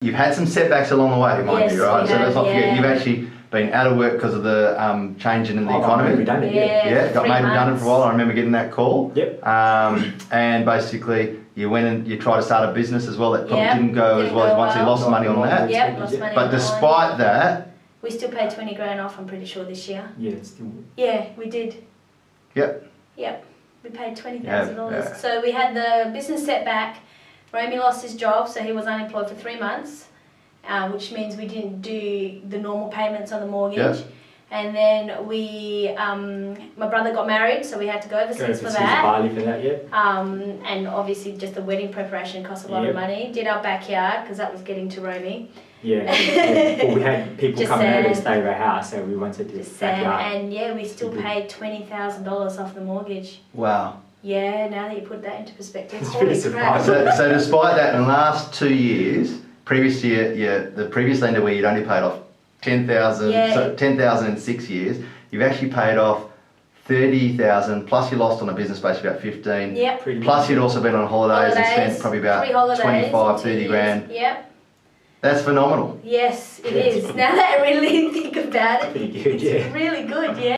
You've had some setbacks along the way, mind you, right? So let's not forget, you've actually been out of work because of the changing in the economy. Redundant, got made redundant for a while. I remember getting that call. Yep. And basically, you went and you tried to start a business as well. That probably didn't go as well as once you lost money on that. Yep, lost money. But despite that, we still paid 20 grand off. I'm pretty sure this year. Yeah, it's still. Yeah, we did. Yep. We paid $20,000. Yeah. So we had the business setback. Romy lost his job, so he was unemployed for 3 months, which means we didn't do the normal payments on the mortgage. Yep. And then we, my brother got married, so we had to go overseas for that. Bali for that, yeah. And obviously just the wedding preparation cost a lot of money. Did our backyard, because that was getting to Romy. Yeah. Well, we had people coming over to stay at our house, so we wanted to do backyard. And we still paid $20,000 off the mortgage. wow. Yeah, now that you put that into perspective. It's pretty surprising. So despite that, in the last 2 years, previous year, the previous lender where you'd only paid off 10,000, so 10,000 in 6 years, you've actually paid off 30,000, plus you lost on a business base about 15. Yep. Plus you'd also been on holidays and spent probably about 25, 30 grand. Yep. That's phenomenal. Yes, it is. Now that I really think about it, Pretty good, it's really good, yeah.